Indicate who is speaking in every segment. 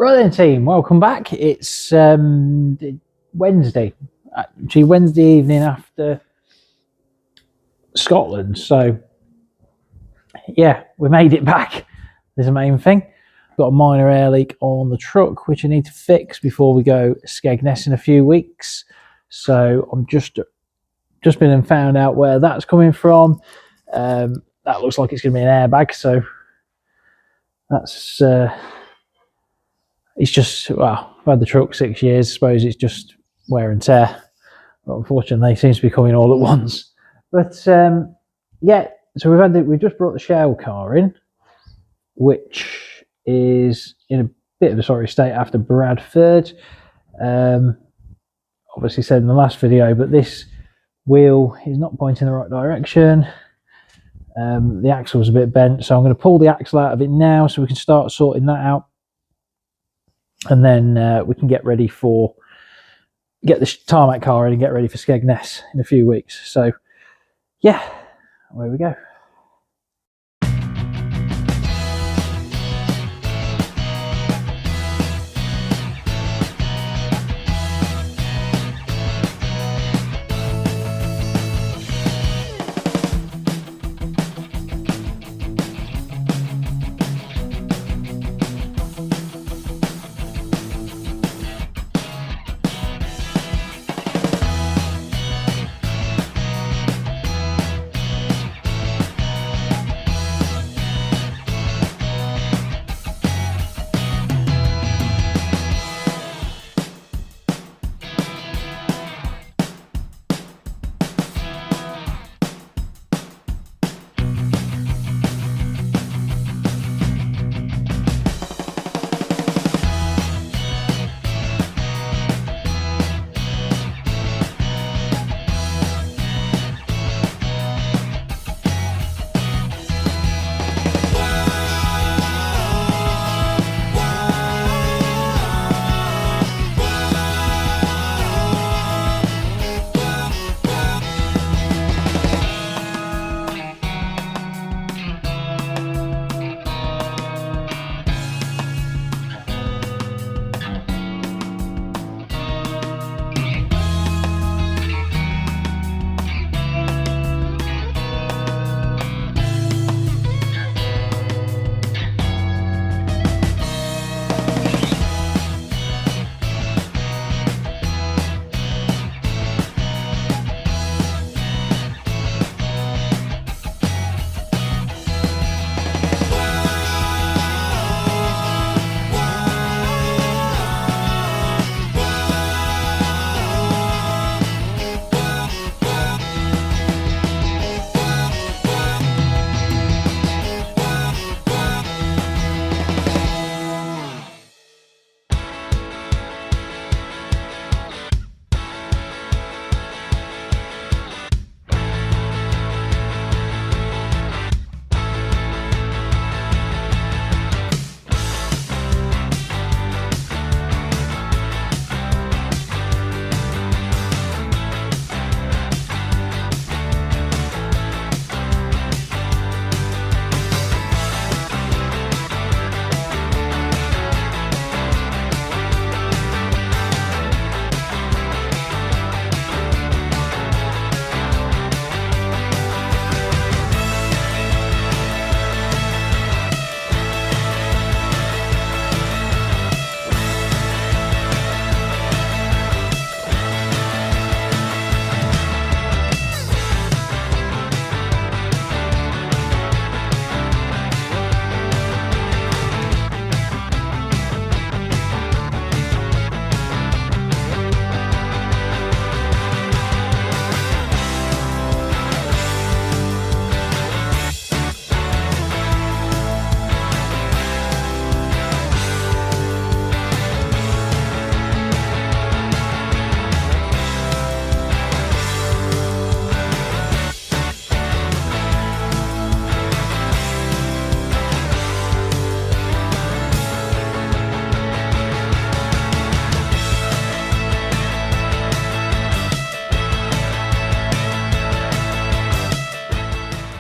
Speaker 1: Right then, team, welcome back. It's Wednesday, actually Wednesday evening after Scotland. So yeah, we made it back. There's the main thing. Got a minor air leak on the truck, which I need to fix before we go Skegness in a few weeks. So I'm just been and found out where that's coming from. That looks like it's going to be an airbag. So that's it's just, well, I've had the truck 6 years. I suppose it's just wear and tear. But unfortunately, it seems to be coming all at once. But yeah, so we've just brought the shell car in, which is in a bit of a sorry state after Bradford. Obviously said in the last video, but this wheel is not pointing in the right direction. The axle was a bit bent, so I'm going to pull the axle out of it now so we can start sorting that out. And then we can get the tarmac car in and get ready for Skegness in a few weeks. So yeah, away we go.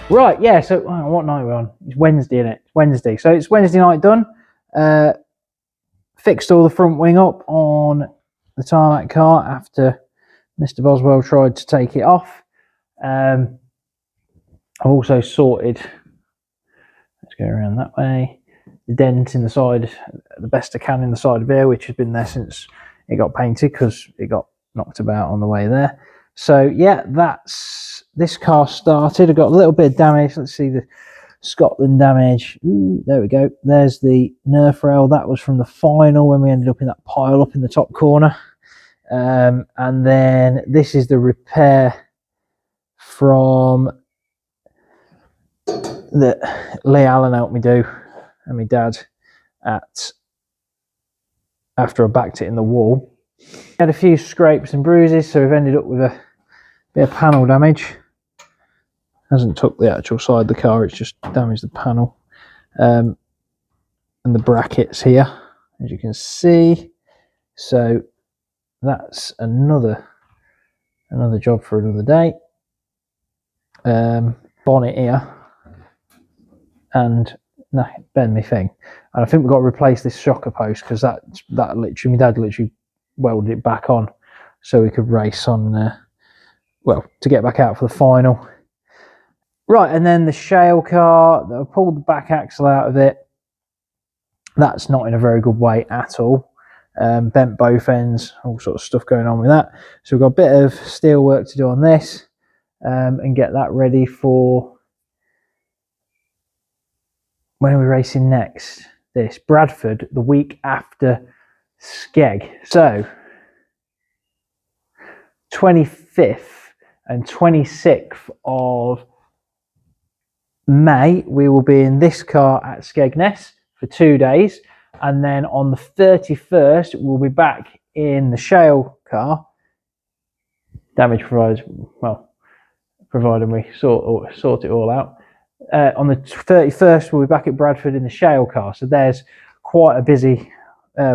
Speaker 1: Right, yeah, so what night are we on? It's Wednesday, isn't it? Wednesday. So it's Wednesday night done. fixed all the front wing up on the tarmac car after Mr. Boswell tried to take it off. I've also sorted, let's go around that way, the dent in the side, the best I can in the side of here, which has been there since it got painted because it got knocked about on the way there. So yeah, that's this car started. I got a little bit of damage. Let's see the Scotland damage. Ooh, there we go. There's the Nerf rail. That was from the final when we ended up in that pile up in the top corner. And then this is the repair from that Lee Allen helped me do, and my dad, after I backed it in the wall. Had a few scrapes and bruises, so we've ended up with a bit of panel damage. Hasn't took the actual side of the car, it's just damaged the panel and the brackets here, as you can see. So that's another job for another day. Bonnet here, and no, bend me thing. And I think we've got to replace this shocker post because that literally, my dad literally welded it back on so we could race on, well, to get back out for the final. Right, and then the shale car, I pulled the back axle out of it. That's not in a very good way at all. Bent both ends, all sort of stuff going on with that. So we've got a bit of steel work to do on this and get that ready for, when are we racing next? This Bradford, the week after Skeg. So 25th and 26th of May, we will be in this car at Skegness for 2 days, and then on the 31st we'll be back in the shale car. Damage provided, well, provided we sort it all out. On the 31st we'll be back at Bradford in the shale car. So there's quite a busy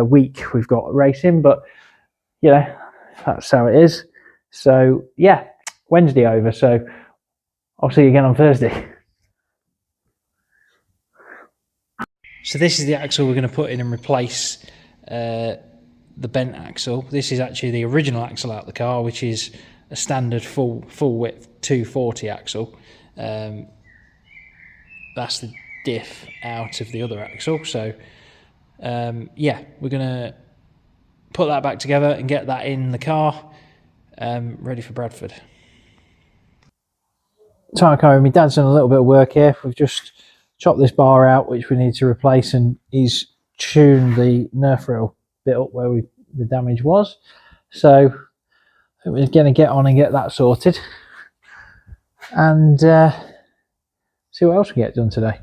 Speaker 1: week we've got racing, but you know, that's how it is. So yeah, Wednesday over, so I'll see you again on Thursday. So this is the axle we're going to put in and replace the bent axle. This is actually the original axle out of the car, which is a standard full width 240 axle. That's the diff out of the other axle. So yeah, we're going to put that back together and get that in the car, ready for Bradford. Tyco, my dad's done a little bit of work here. We've just chopped this bar out, which we need to replace, and he's tuned the Nerf rail bit up where the damage was. So I think we're going to get on and get that sorted, and see what else we get done today.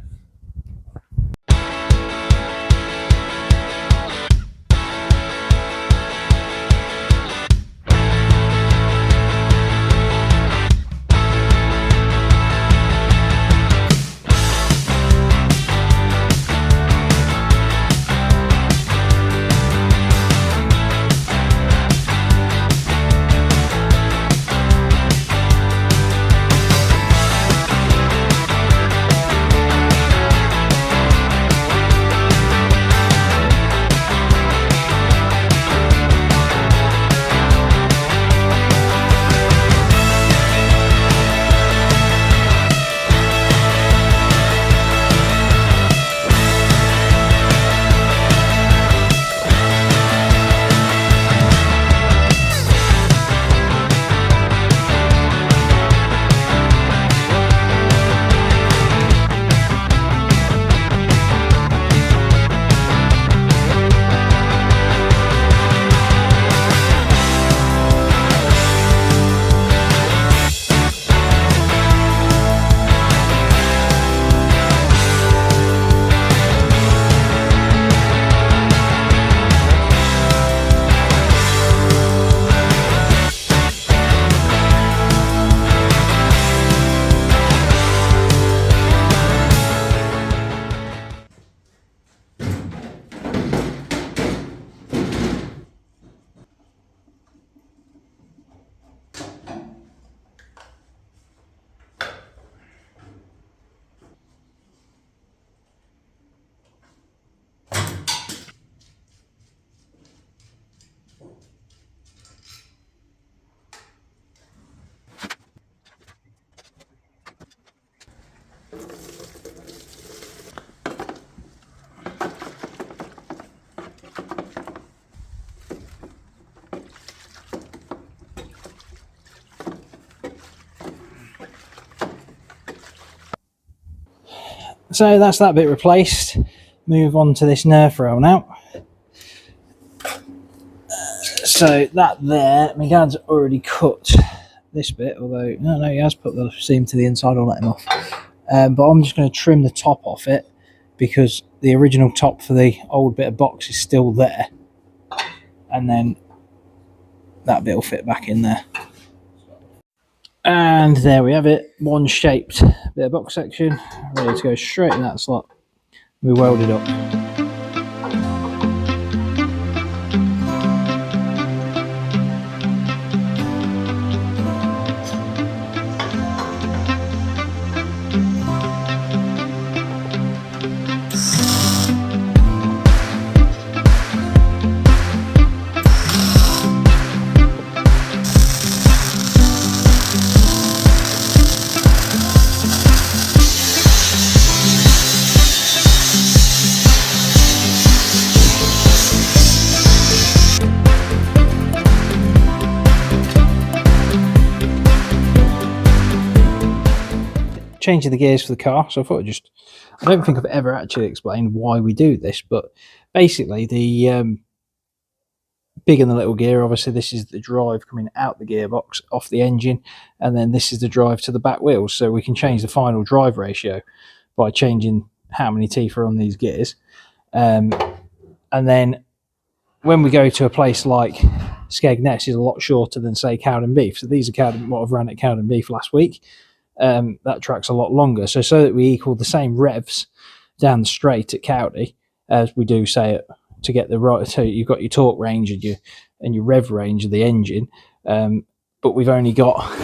Speaker 1: So that's that bit replaced. Move on to this nerf rail now. So that there, my dad's already cut this bit, although no, he has put the seam to the inside. I'll let him off. But I'm just going to trim the top off it because the original top for the old bit of box is still there, and then that bit will fit back in there. And there we have it, one shaped bit of box section, ready to go straight in that slot. We weld it up. Changing the gears for the car, so I thought I don't think I've ever actually explained why we do this, but basically the big and the little gear, obviously this is the drive coming out the gearbox off the engine, and then this is the drive to the back wheels, so we can change the final drive ratio by changing how many teeth are on these gears. And then when we go to a place like Skegness is a lot shorter than say Cowden Beef, so these are what I've ran at Cowden Beef last week. That track's a lot longer, so that we equal the same revs down the straight at Cowdy as we do say to get the right. So you've got your torque range and your rev range of the engine, but we've only got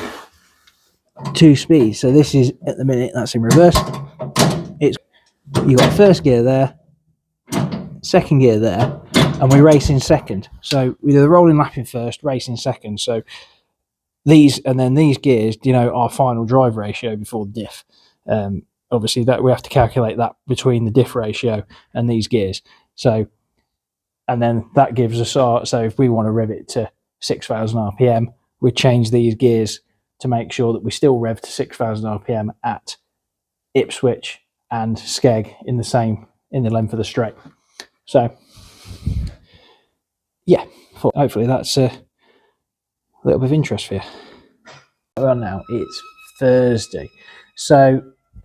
Speaker 1: 2 speeds. So this is at the minute, that's in reverse. You got first gear there, second gear there, and we race in second. So we do the rolling lap in first, race in second. So these gears, our final drive ratio before the diff. Obviously, that we have to calculate that between the diff ratio and these gears. So, and then that gives us so if we want to rev it to 6,000 RPM, we change these gears to make sure that we still rev to 6,000 RPM at Ipswich and Skeg in the length of the straight. So, yeah, hopefully that's a little bit of interest for you. Well, now it's Thursday, so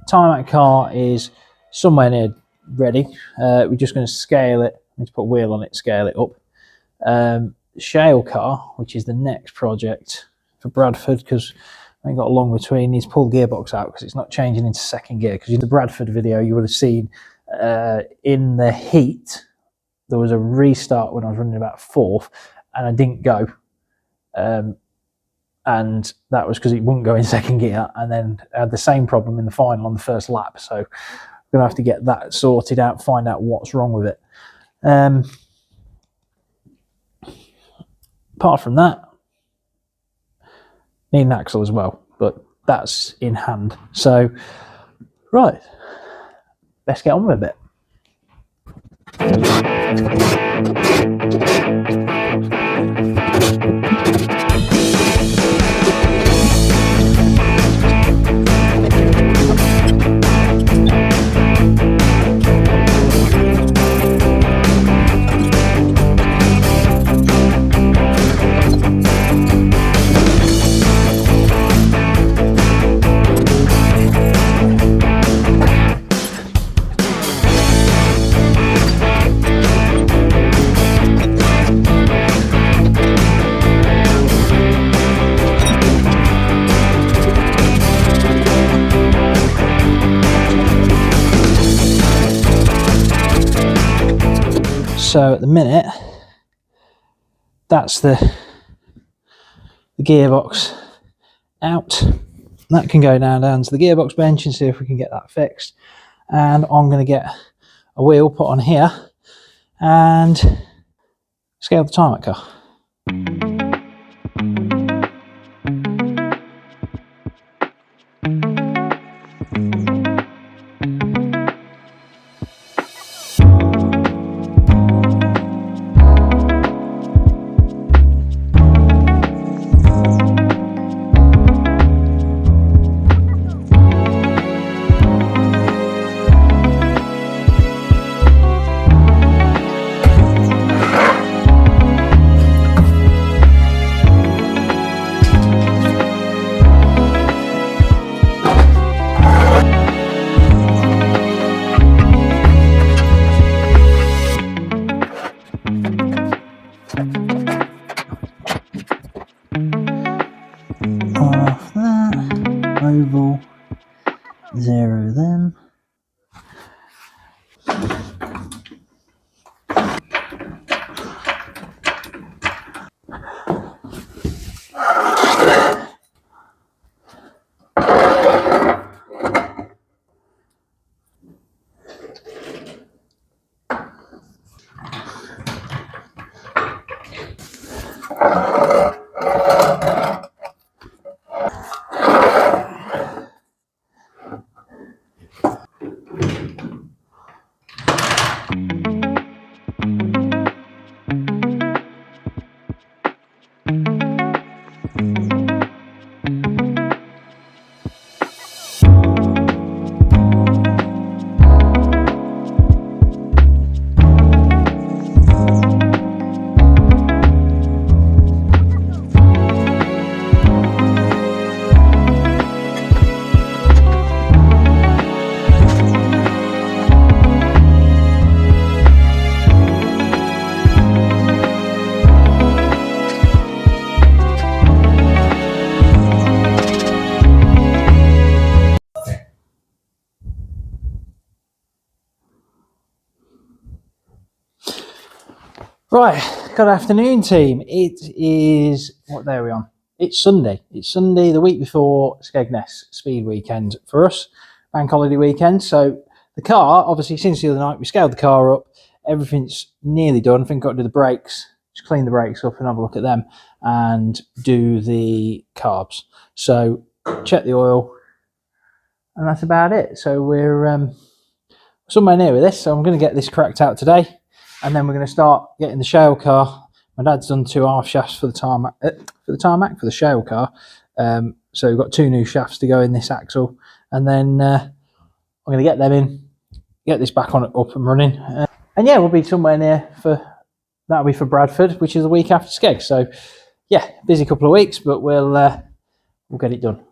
Speaker 1: tarmac car is somewhere near ready. We're just going to scale it. I need to put a wheel on it, scale it up. Shale car, which is the next project for Bradford, because I ain't got a long between. Needs to pull the gearbox out because it's not changing into second gear. Because in the Bradford video, you would have seen in the heat there was a restart when I was running about 4th, and I didn't go. And that was because it wouldn't go in second gear, and then I had the same problem in the final on the first lap. So I'm going to have to get that sorted out, find out what's wrong with it. Apart from that, need an axle as well, but that's in hand. So, right, let's get on with it. So at the minute, that's the gearbox out. That can go down to the gearbox bench and see if we can get that fixed. And I'm going to get a wheel put on here and scale the tarmac car. Right, good afternoon, team. It is, what day are we on? It's Sunday. It's Sunday, the week before Skegness Speed Weekend for us, bank holiday weekend. So the car, obviously, since the other night, we scaled the car up. Everything's nearly done. I think I've got to do the brakes, just clean the brakes up and have a look at them and do the carbs. So check the oil, and that's about it. So we're somewhere near with this. So I'm going to get this cracked out today. And then we're going to start getting the shale car. My dad's done 2 half shafts for the tarmac for the shale car. So we've got 2 new shafts to go in this axle, and then I'm going to get them in, get this back on up and running, and yeah, we'll be somewhere near that'll be for Bradford, which is the week after Skeg. So yeah, busy couple of weeks, but we'll get it done.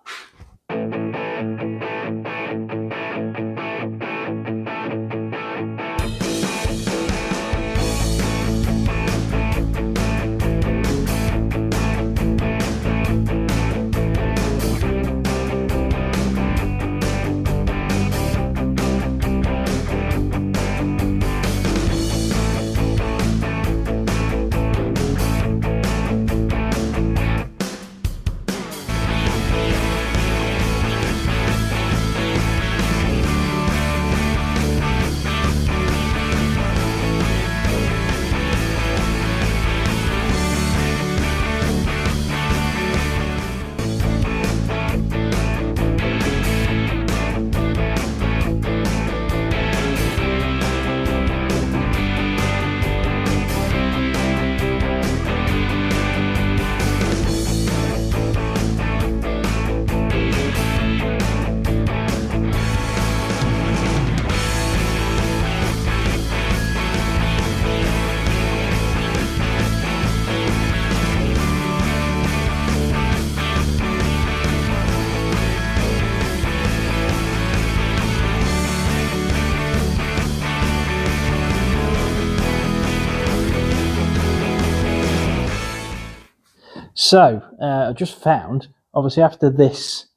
Speaker 1: So I just found, obviously after this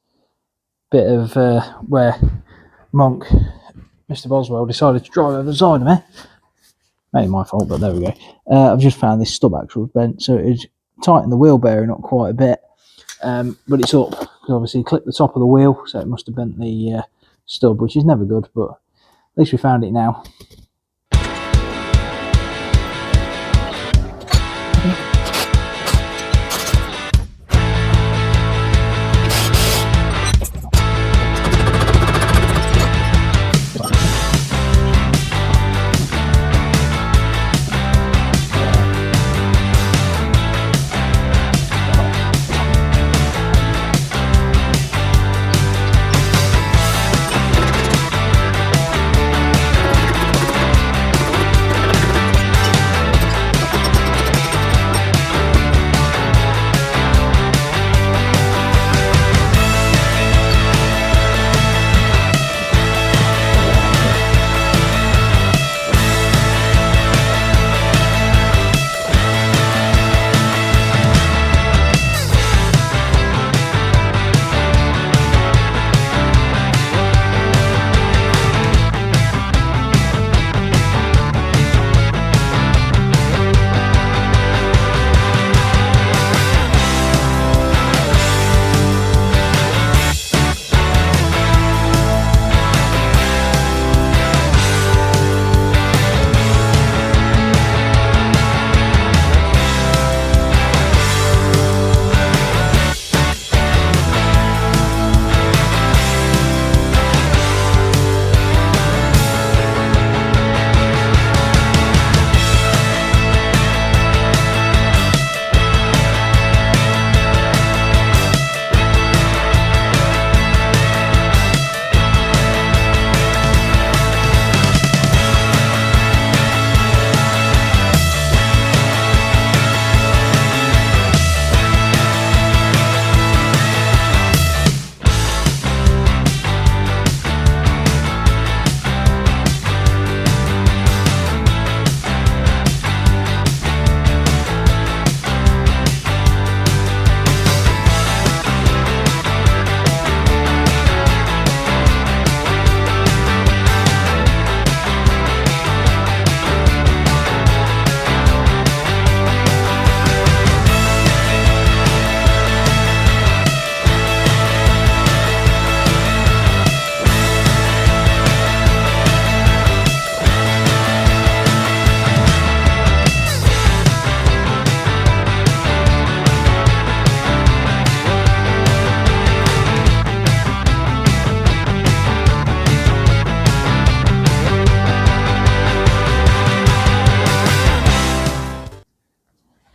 Speaker 1: bit of where Monk, Mr. Boswell, decided to drive over the side of me, maybe my fault, but there we go. I've just found this stub axle was bent, so it's tightened the wheel bearing up quite a bit, but it's up because obviously he clipped the top of the wheel, so it must have bent the stub, which is never good, but at least we found it now.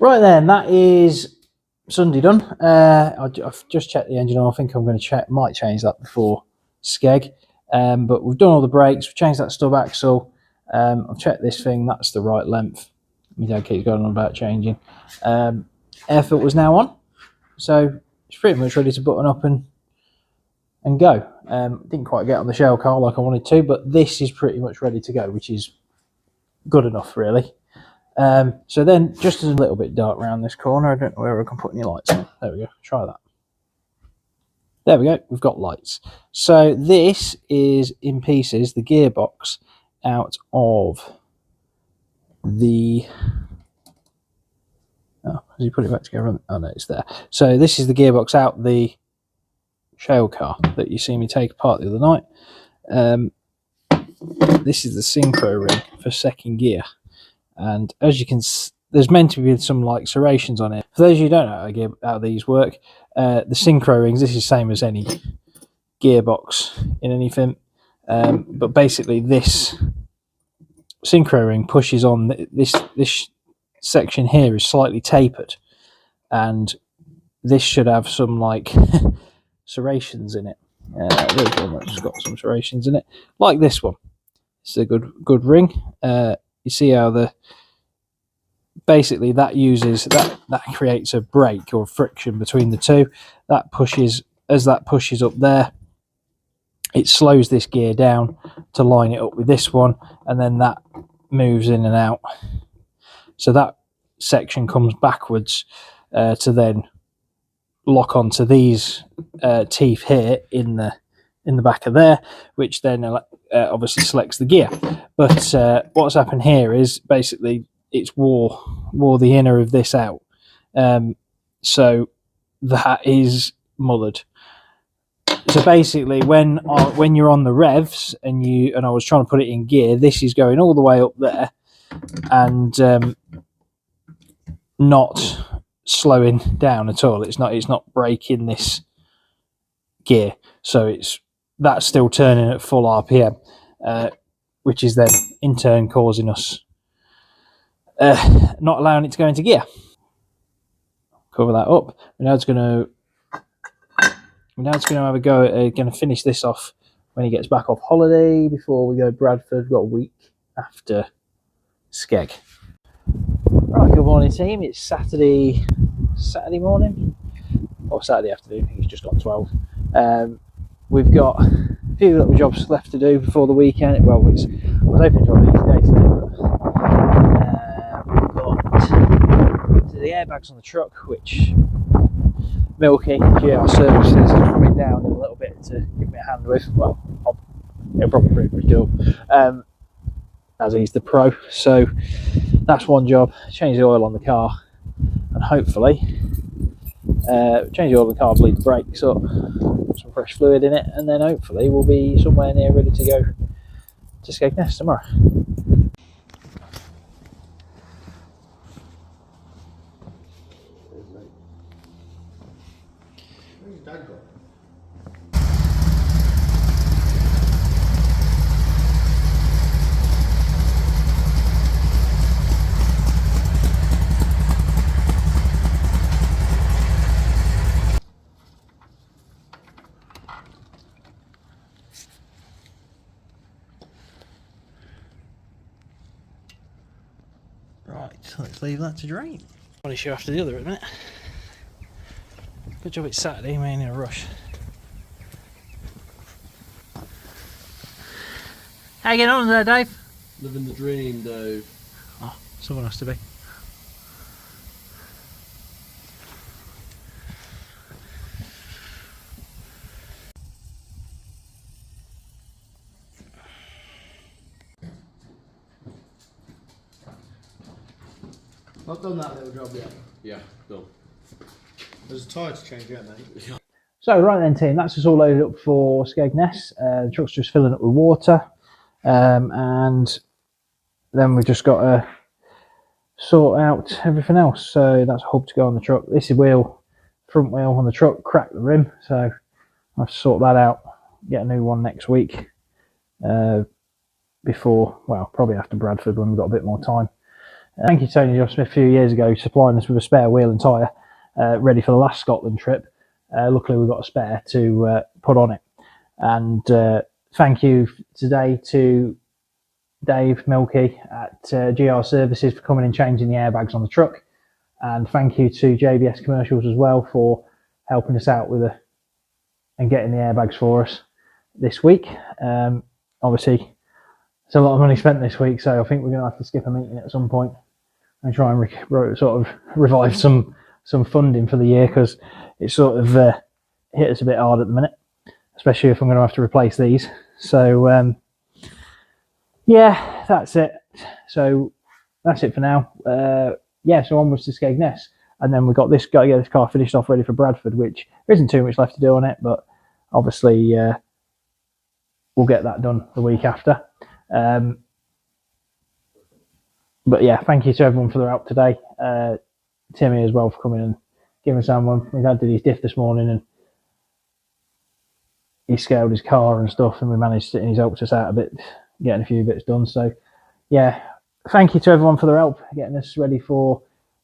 Speaker 1: Right then, that is Sunday done. I've just checked the engine oil. I think I'm going to might change that before Skeg. But we've done all the brakes. We've changed that stub axle. I've checked this thing. That's the right length. My dad keeps going on about changing. Air filter was now on, so it's pretty much ready to button up and go. Didn't quite get on the shell car like I wanted to, but this is pretty much ready to go, which is good enough, really. So then, just as a little bit dark around this corner, I don't know where I can put any lights on. There we go. Try that. There we go. We've got lights. So this is in pieces the gearbox out of the. Oh, has he put it back together? Oh no, it's there. So this is the gearbox out the shale car that you see me take apart the other night. This is the synchro ring for second gear, and as you can, there's meant to be some like serrations on it. For those of you who don't know how these work, the synchro rings. This is the same as any gearbox in anything, but basically this synchro ring pushes on this section here is slightly tapered, and this should have some like serrations in it. There's one that's got some serrations in it, like this one. It's a good ring. You see how basically that uses that creates a break or friction between the two. That pushes up there. It slows this gear down to line it up with this one, and then that moves in and out. So that section comes backwards to then lock onto these teeth here in the back of there, which then obviously selects the gear. But what's happened here is basically it's wore the inner of this out, so that is mullered. So basically, when you're on the revs and I was trying to put it in gear, this is going all the way up there and not slowing down at all. It's not breaking this gear, so that's still turning at full RPM, which is then in turn causing us not allowing it to go into gear. Cover that up. We're now going to have a go at going to finish this off when he gets back off holiday before we go to Bradford. We've got a week after Skeg. Right, good morning team. It's Saturday morning or Saturday afternoon. I think it's just gone 12. We've got a few little jobs left to do before the weekend. Well, I was hoping to have an easy day today, but we've got the airbags on the truck, which Milky, GR Services, is coming down in a little bit to give me a hand with. Well, it'll probably pretty cool, as he's the pro. So that's one job. Change the oil on the car, and hopefully change the oil on the car, bleed the brakes up, put some fresh fluid in it, and then hopefully we'll be somewhere near ready to go to Skegness tomorrow. Right, let's leave that to drain. One issue after the other at the minute. Good job it's Saturday, we ain't in a rush. How you getting on there, Dave?
Speaker 2: Living the dream, Dave.
Speaker 1: Oh, someone has to be.
Speaker 3: Not done that little job yet.
Speaker 2: Yeah, done.
Speaker 3: There's a tyre to change yet, mate.
Speaker 1: So right then team, that's us all loaded up for Skegness. The truck's just filling up with water, and then we've just got to sort out everything else. So that's a hub to go on the truck. This is front wheel on the truck, cracked the rim, so I have to sort that out, get a new one next week, before, well, probably after Bradford when we've got a bit more time. Thank you, Tony John Smith, a few years ago, supplying us with a spare wheel and tyre ready for the last Scotland trip. Luckily, we got a spare to put on it. And thank you today to Dave Milkey at GR Services for coming and changing the airbags on the truck. And thank you to JBS Commercials as well for helping us out with and getting the airbags for us this week. Obviously, it's a lot of money spent this week, so I think we're going to have to skip a meeting at some point and try and sort of revive some funding for the year, because it's sort of hit us a bit hard at the minute, especially if I'm going to have to replace these. So yeah, that's it. So that's it for now. Yeah, so onwards to Skegness, and then we've got to get this car finished off ready for Bradford, which there isn't too much left to do on it, but obviously we'll get that done the week after. But yeah, thank you to everyone for their help today. Timmy as well for coming and giving someone. We did his diff this morning and he scaled his car and stuff, and we managed to, and he's helped us out a bit, getting a few bits done. So yeah, thank you to everyone for their help getting us ready for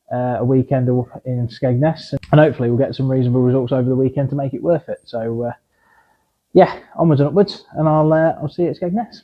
Speaker 1: a weekend in Skegness, and hopefully we'll get some reasonable results over the weekend to make it worth it. So yeah, onwards and upwards, and I'll see you at Skegness.